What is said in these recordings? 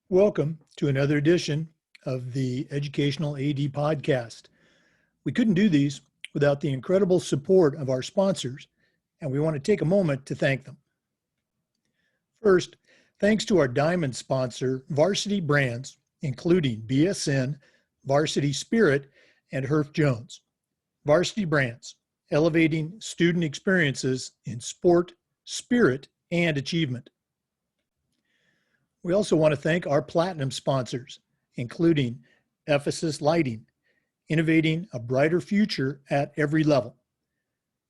Welcome to another edition of the Educational AD Podcast. We couldn't do these without the incredible support of our sponsors, and we want to take a moment to thank them. First, thanks to our diamond sponsor, Varsity Brands, including BSN, Varsity Spirit, and Herff Jones. Varsity Brands, elevating student experiences in sport, spirit, and achievement. We also want to thank our platinum sponsors, including Ephesus Lighting, innovating a brighter future at every level.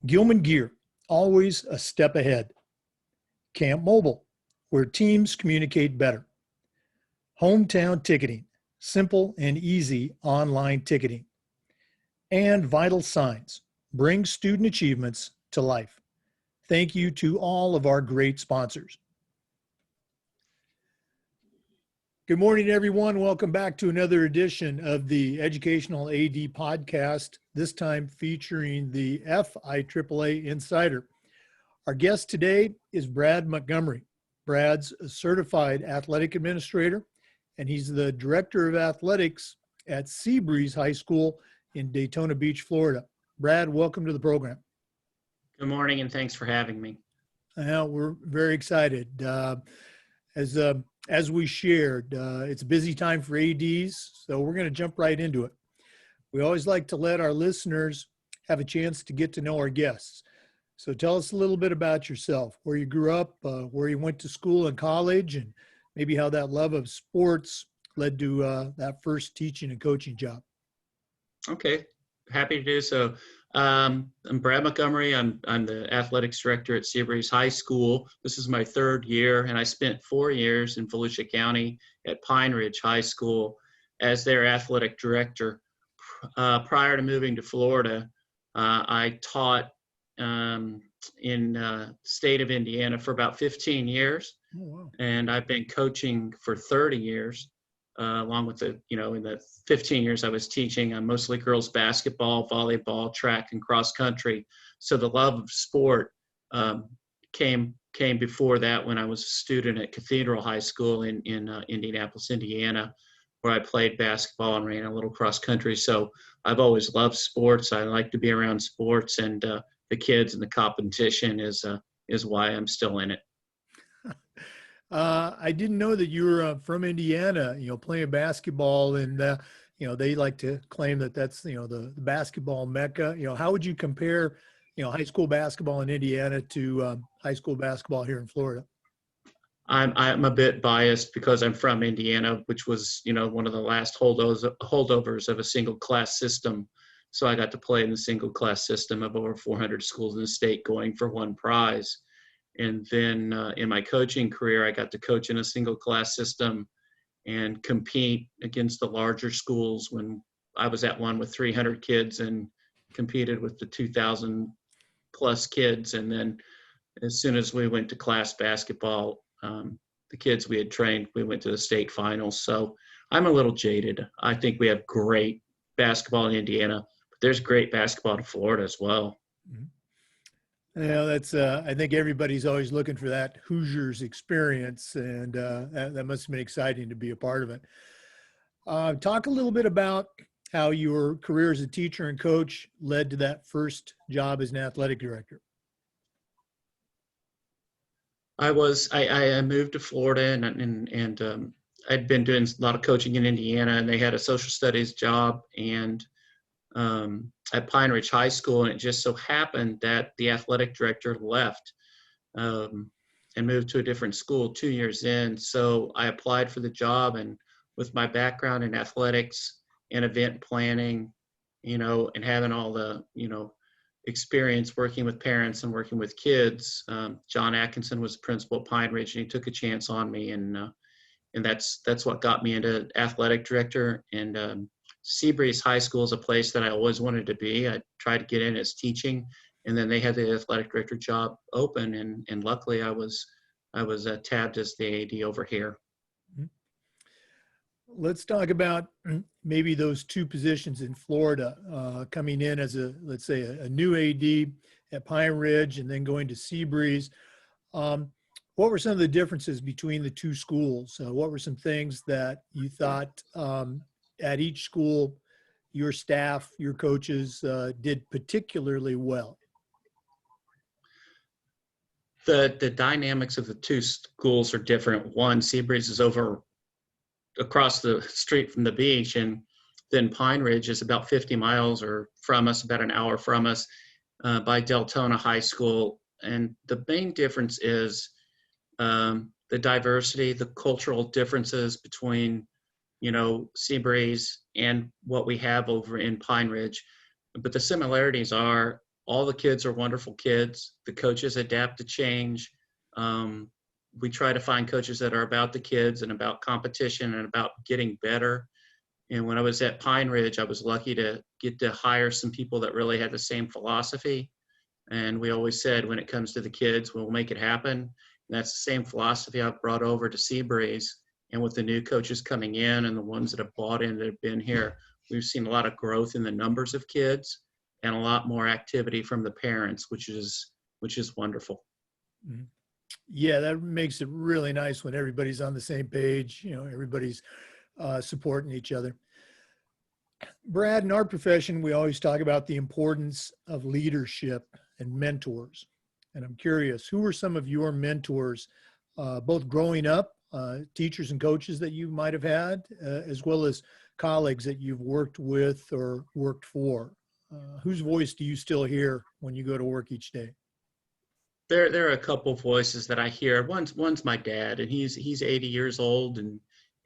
Gilman Gear, always a step ahead. Camp Mobile, where teams communicate better. Hometown Ticketing, simple and easy online ticketing. And Vital Signs, bring student achievements to life. Thank you to all of our great sponsors. Good morning, everyone. Welcome back to another edition of the Educational AD Podcast, this time featuring the FIAAA Insider. Our guest today is Brad Montgomery. Brad's a certified athletic administrator, and he's the director of athletics at Seabreeze High School in Daytona Beach, Florida. Brad, welcome to the program. Good morning, and thanks for having me. We're very excited. As we shared, it's a busy time for ADs, so we're going to jump right into it. We always like to let our listeners have a chance to get to know our guests. So tell us a little bit about yourself, where you grew up, where you went to school and college, and maybe how that love of sports led to that first teaching and coaching job. Okay, happy to do so. I'm Brad Montgomery. I'm the athletics director at Seabreeze High School. This is my third year, and I spent 4 years in Volusia County at Pine Ridge High School as their athletic director. Prior to moving to Florida, I taught in the state of Indiana for about 15 years. Oh, wow. And I've been coaching for 30 years. Along with in the 15 years I was teaching on mostly girls basketball, volleyball, track, and cross country. So the love of sport came before that when I was a student at Cathedral High School in Indianapolis, Indiana, where I played basketball and ran a little cross country. So I've always loved sports. I like to be around sports, and the kids and the competition is why I'm still in it. I didn't know that you were from Indiana, playing basketball, and, they like to claim that that's, the basketball mecca. How would you compare, high school basketball in Indiana to high school basketball here in Florida? I'm a bit biased because I'm from Indiana, which was, one of the last holdovers of a single class system. So I got to play in the single class system of over 400 schools in the state going for one prize. And then in my coaching career, I got to coach in a single class system and compete against the larger schools when I was at one with 300 kids and competed with the 2,000 plus kids. And then as soon as we went to class basketball, the kids we had trained, we went to the state finals. So I'm a little jaded. I think we have great basketball in Indiana, but there's great basketball in Florida as well. Mm-hmm. That's, I think everybody's always looking for that Hoosiers experience, and that must have been exciting to be a part of it. Talk a little bit about how your career as a teacher and coach led to that first job as an athletic director. I moved to Florida, and I'd been doing a lot of coaching in Indiana, and they had a social studies job and at Pine Ridge High School, and it just so happened that the athletic director left and moved to a different school 2 years in. So I applied for the job, and with my background in athletics and event planning, and having all the, experience working with parents and working with kids, John Atkinson was the principal at Pine Ridge, and he took a chance on me, and that's what got me into athletic director. And Seabreeze High School is a place that I always wanted to be. I tried to get in as teaching, and then they had the athletic director job open, and luckily I was tabbed as the AD over here. Let's talk about maybe those two positions in Florida, coming in as let's say a new AD at Pine Ridge and then going to Seabreeze. What were some of the differences between the two schools? What were some things that you thought at each school, your staff, your coaches did particularly well? The dynamics of the two schools are different. One, Seabreeze is over across the street from the beach, and then Pine Ridge is about 50 miles or from us, about an hour from us, by Deltona High School. And the main difference is the diversity, the cultural differences between, Seabreeze and what we have over in Pine Ridge. But the similarities are all the kids are wonderful kids. The coaches adapt to change. We try to find coaches that are about the kids and about competition and about getting better. And when I was at Pine Ridge, I was lucky to get to hire some people that really had the same philosophy. And we always said, when it comes to the kids, we'll make it happen. And that's the same philosophy I've brought over to Seabreeze. And with the new coaches coming in and the ones that have bought in that have been here, we've seen a lot of growth in the numbers of kids and a lot more activity from the parents, which is wonderful. Yeah, that makes it really nice when everybody's on the same page, everybody's supporting each other. Brad, in our profession, we always talk about the importance of leadership and mentors. And I'm curious, who were some of your mentors, both growing up, teachers and coaches that you might have had, as well as colleagues that you've worked with or worked for? Whose voice do you still hear when you go to work each day? There are a couple of voices that I hear. One's my dad, and he's 80 years old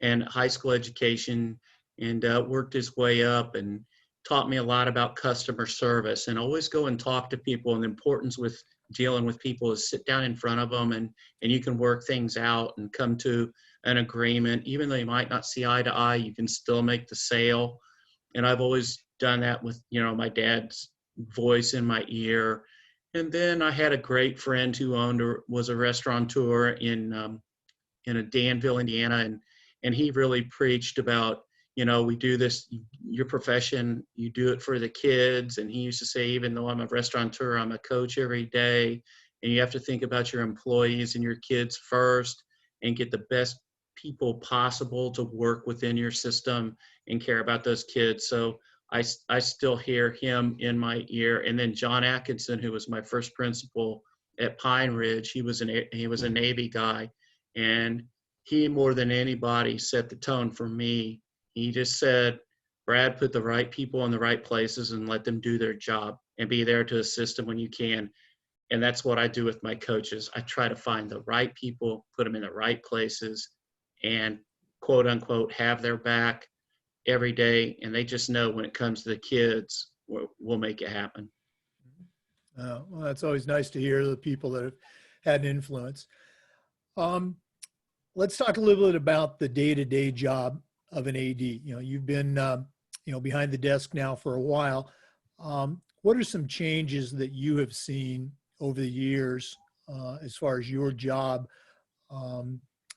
and high school education, and worked his way up and taught me a lot about customer service, and always go and talk to people. And the importance with dealing with people is sit down in front of them and you can work things out and come to an agreement. Even though you might not see eye to eye, you can still make the sale. And I've always done that with, my dad's voice in my ear. And then I had a great friend who was a restaurateur in Danville, Indiana, and he really preached about, we do this, your profession, you do it for the kids. And he used to say, even though I'm a restaurateur, I'm a coach every day, and you have to think about your employees and your kids first and get the best people possible to work within your system and care about those kids. So I still hear him in my ear. And then John Atkinson, who was my first principal at Pine Ridge, he was a Navy guy, and he more than anybody set the tone for me. He just said, Brad, put the right people in the right places and let them do their job and be there to assist them when you can. And that's what I do with my coaches. I try to find the right people, put them in the right places, and quote unquote have their back every day. And they just know when it comes to the kids, we'll make it happen. Well, that's always nice to hear, the people that have had an influence. Let's talk a little bit about the day-to-day job of an AD. You've been, behind the desk now for a while. What are some changes that you have seen over the years as far as your job,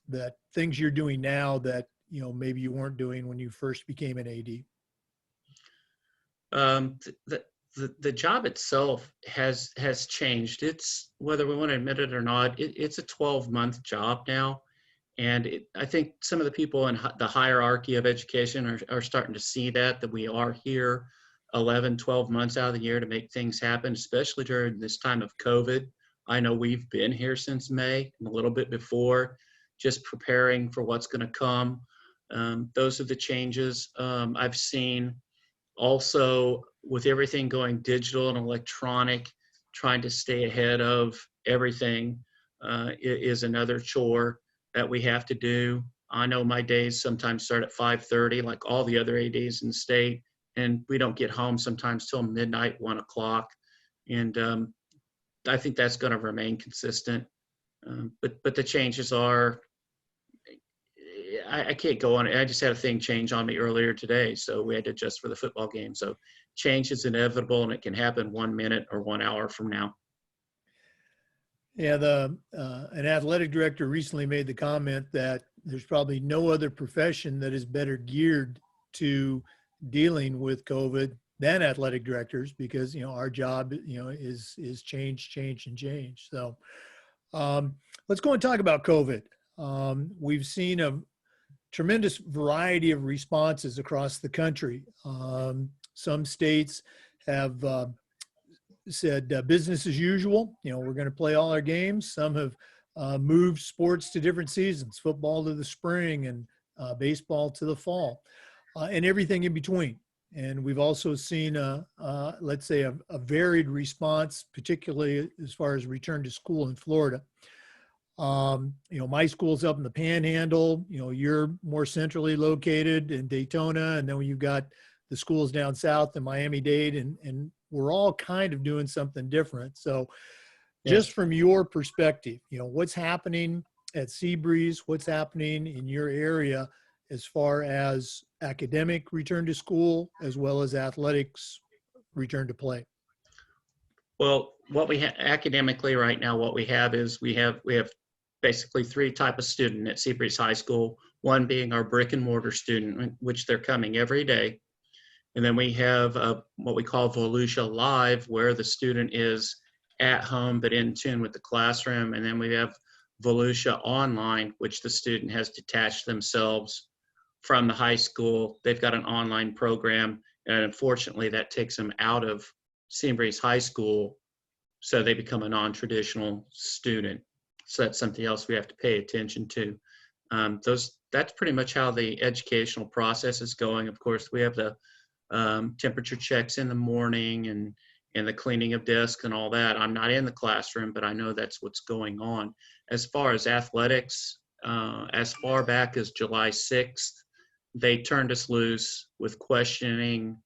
that things you're doing now that, maybe you weren't doing when you first became an AD? The job itself has changed. It's, whether we want to admit it or not, it's a 12-month job now. And I think some of the people in the hierarchy of education are starting to see that we are here 11, 12 months out of the year to make things happen, especially during this time of COVID. I know we've been here since May and a little bit before, just preparing for what's going to come. Those are the changes I've seen. Also, with everything going digital and electronic, trying to stay ahead of everything is another chore that we have to do. I know my days sometimes start at 5:30, like all the other ADs in the state, and we don't get home sometimes till midnight, 1 o'clock. And I think that's going to remain consistent. But the changes are, I can't go on. I just had a thing change on me earlier today, so we had to adjust for the football game. So change is inevitable, and it can happen 1 minute or 1 hour from now. Yeah, an athletic director recently made the comment that there's probably no other profession that is better geared to dealing with COVID than athletic directors, because our job is change. So Let's go and talk about COVID. We've seen a tremendous variety of responses across the country. Some states have said business as usual. We're going to play all our games. Some have moved sports to different seasons, football to the spring and baseball to the fall, and everything in between. And we've also seen, let's say, a varied response, particularly as far as return to school in Florida. My school's up in the Panhandle. You're more centrally located in Daytona, and then you've got the schools down south in Miami-Dade, and we're all kind of doing something different. So, just from your perspective, what's happening at Seabreeze, what's happening in your area as far as academic return to school, as well as athletics return to play? Well, what we have academically right now, what we have is we have basically three type of student at Seabreeze High School. One being our brick and mortar student, which they're coming every day. And then we have what we call Volusia Live, where the student is at home but in tune with the classroom. And then we have Volusia Online, which the student has detached themselves from the high school. They've got an online program, and unfortunately that takes them out of Seabreeze High School, so they become a non-traditional student. So that's something else we have to pay attention to. That's pretty much how the educational process is going. Of course, we have the temperature checks in the morning and the cleaning of desks and all that. I'm not in the classroom, but I know that's what's going on. As far as athletics, as far back as July 6th, they turned us loose with questioning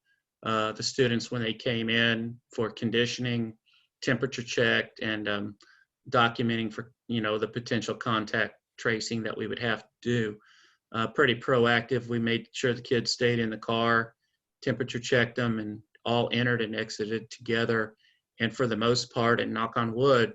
the students when they came in for conditioning, temperature checked, and documenting for the potential contact tracing that we would have to do. Pretty proactive. We made sure the kids stayed in the car, temperature checked them, and all entered and exited together. And for the most part, and knock on wood,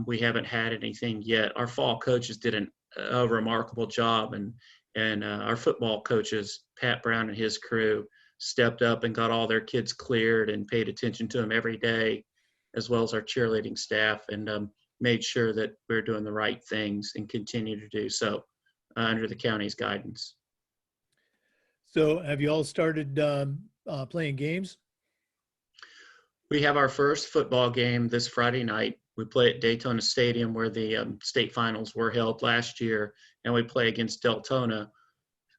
we haven't had anything yet. Our fall coaches did a remarkable job, and our football coaches, Pat Brown and his crew, stepped up and got all their kids cleared and paid attention to them every day, as well as our cheerleading staff, and made sure that we're doing the right things and continue to do so under the county's guidance. So have you all started playing games? We have our first football game this Friday night. We play at Daytona Stadium, where the state finals were held last year, and we play against Deltona.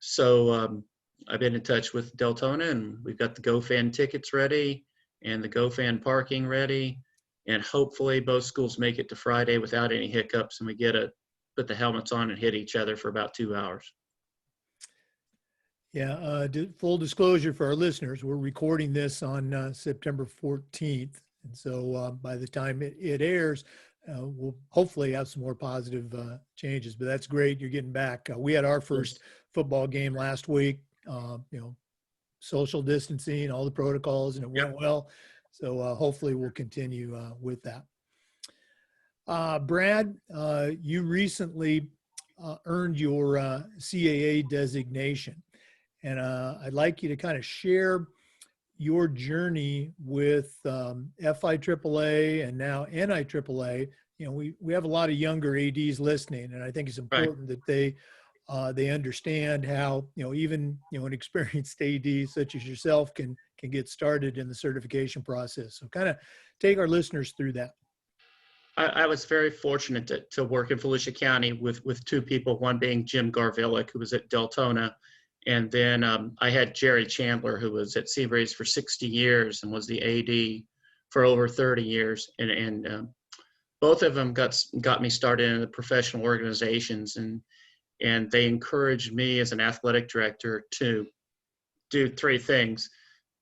So I've been in touch with Deltona, and we've got the GoFan tickets ready and the GoFan parking ready. And hopefully both schools make it to Friday without any hiccups, and we get to put the helmets on and hit each other for about 2 hours. Yeah, full disclosure for our listeners, we're recording this on September 14th. And so by the time it airs, we'll hopefully have some more positive changes. But that's great. You're getting back. We had our first football game last week, social distancing, all the protocols, and it went well. So hopefully we'll continue with that. Brad, you recently earned your CAA designation. And I'd like you to kind of share your journey with FIAAA and now NIAAA. We have a lot of younger ADs listening, and I think it's important that they understand how even an experienced AD such as yourself can get started in the certification process. So kind of take our listeners through that. I was very fortunate to work in Volusia County with two people, one being Jim Garvillick, who was at Deltona. And then I had Jerry Chandler, who was at Seabreeze for 60 years and was the AD for over 30 years. And both of them got me started in the professional organizations. And they encouraged me as an athletic director to do three things: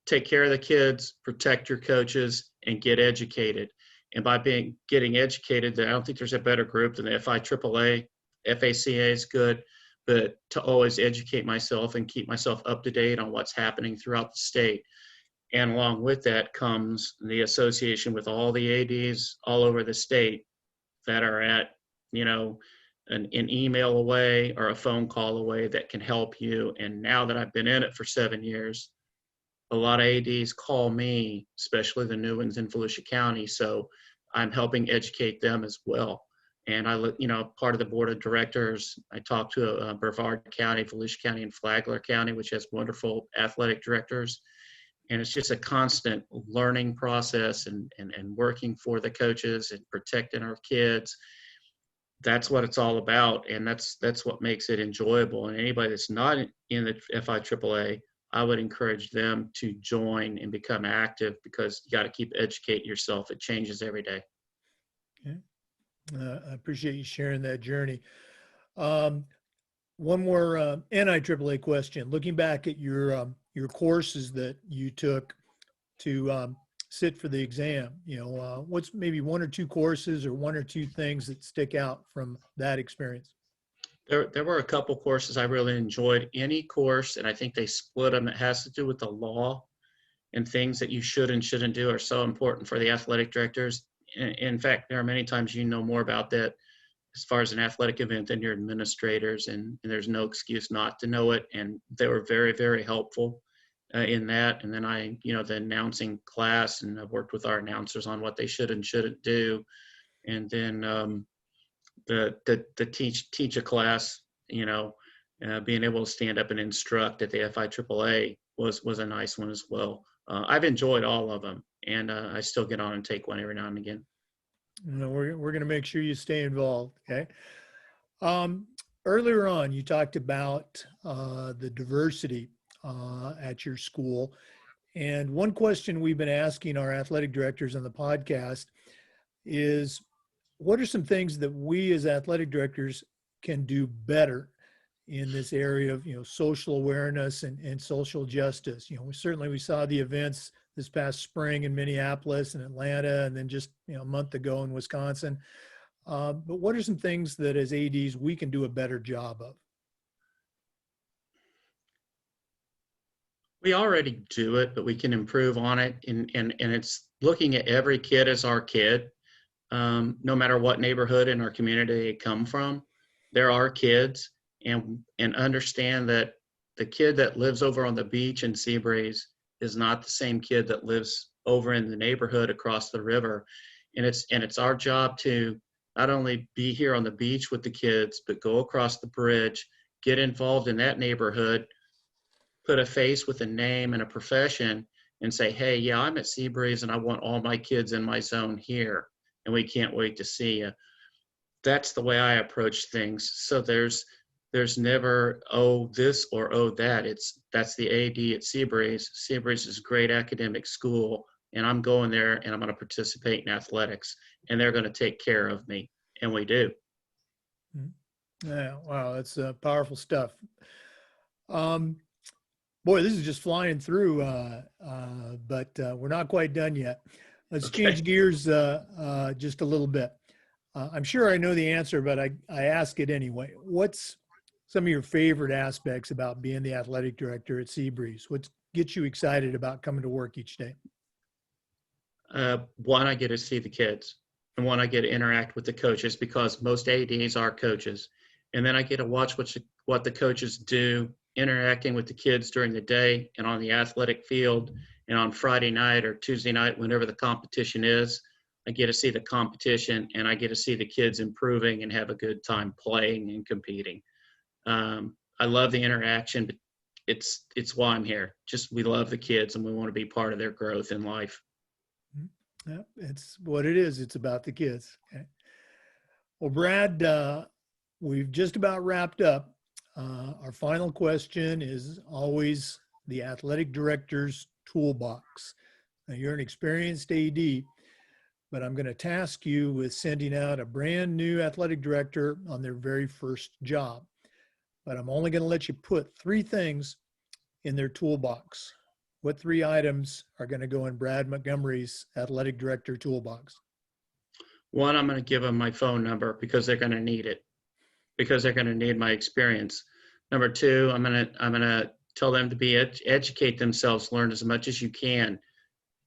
take care of the kids, protect your coaches, and get educated. And by getting educated, I don't think there's a better group than the FIAAA. FACA is good, but to always educate myself and keep myself up to date on what's happening throughout the state. And along with that comes the association with all the ADs all over the state that are at, an email away or a phone call away that can help you. And now that I've been in it for 7 years, a lot of ADs call me, especially the new ones in Volusia County. So I'm helping educate them as well. And part of the board of directors. I talked to Brevard County, Volusia County, and Flagler County, which has wonderful athletic directors. And it's just a constant learning process and working for the coaches and protecting our kids. That's what it's all about. And that's what makes it enjoyable. And anybody that's not in the FIAAA, I would encourage them to join and become active, because you got to keep educating yourself. It changes every day. Okay. I appreciate you sharing that journey. One more NIAAA question. Looking back at your courses that you took to sit for the exam, what's maybe one or two courses or one or two things that stick out from that experience? There were a couple courses I really enjoyed. Any course, and I think they split them, that has to do with the law and things that you should and shouldn't do are so important for the athletic directors. In fact, there are many times you know more about that as far as an athletic event than your administrators, and there's no excuse not to know it. And they were very, very helpful in that. And then the announcing class, and I've worked with our announcers on what they should and shouldn't do. And then the teach a class, being able to stand up and instruct at the FIAAA was a nice one as well. I've enjoyed all of them, and I still get on and take one every now and again. We're going to make sure you stay involved. Okay. Earlier on, you talked about the diversity at your school. And one question we've been asking our athletic directors on the podcast is, what are some things that we as athletic directors can do better in this area of, social awareness and social justice? We saw the events this past spring in Minneapolis and Atlanta, and then just, a month ago in Wisconsin. But what are some things that as ADs we can do a better job of? We already do it, but we can improve on it. And it's looking at every kid as our kid, no matter what neighborhood in our community they come from. There are kids, and understand that the kid that lives over on the beach in Seabreeze is not the same kid that lives over in the neighborhood across the river. And it's our job to not only be here on the beach with the kids, but go across the bridge, get involved in that neighborhood, put a face with a name and a profession, and say, hey, yeah, I'm at Seabreeze and I want all my kids in my zone here, and we can't wait to see you. That's the way I approach things. So there's never, oh, this or oh, that. That's the AD at Seabreeze. Seabreeze is a great academic school, and I'm going there and I'm going to participate in athletics, and they're going to take care of me. And we do. Yeah, wow, that's powerful stuff. Boy, this is just flying through, but we're not quite done yet. Let's change gears just a little bit. I'm sure I know the answer, but I ask it anyway. What's some of your favorite aspects about being the athletic director at Seabreeze? What gets you excited about coming to work each day? One, I get to see the kids, and one, I get to interact with the coaches, because most ADs are coaches. And then I get to watch what the coaches do, interacting with the kids during the day and on the athletic field, and on Friday night or Tuesday night, whenever the competition is. I get to see the competition, and I get to see the kids improving and have a good time playing and competing. I love the interaction, but it's why I'm here. Just, we love the kids and we want to be part of their growth in life. Yeah, it's what it is. It's about the kids. Okay. Well, Brad, we've just about wrapped up. Our final question is always the athletic director's toolbox. Now, you're an experienced AD, but I'm going to task you with sending out a brand new athletic director on their very first job. But I'm only going to let you put 3 things in their toolbox. What 3 items are going to go in Brad Montgomery's athletic director toolbox? One, I'm going to give them my phone number, because they're going to need it, because they're going to need my experience. Number 2, I'm going to tell them to educate themselves, learn as much as you can.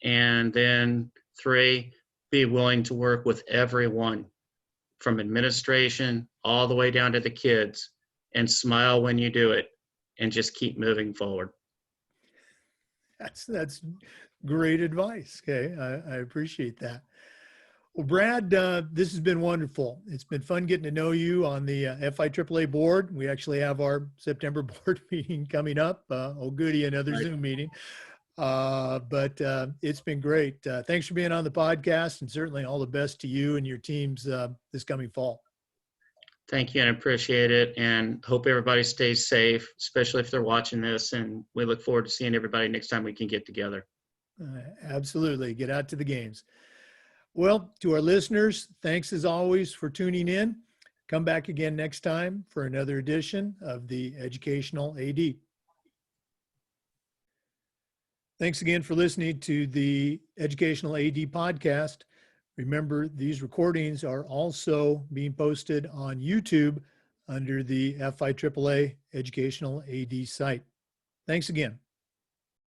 And then 3, be willing to work with everyone, from administration all the way down to the kids, and smile when you do it, and just keep moving forward. That's great advice. Okay. I appreciate that. Well, Brad, this has been wonderful. It's been fun getting to know you on the FIAAA board. We actually have our September board meeting coming up. Oh, goody, another Right. Zoom meeting. But it's been great. Thanks for being on the podcast, and certainly all the best to you and your teams this coming fall. Thank you, and I appreciate it, and hope everybody stays safe, especially if they're watching this, and we look forward to seeing everybody next time we can get together. Absolutely. Get out to the games. Well, to our listeners, thanks as always for tuning in. Come back again next time for another edition of the Educational AD. Thanks again for listening to the Educational AD podcast. Remember, these recordings are also being posted on YouTube under the FIAAA Educational AD site. Thanks again.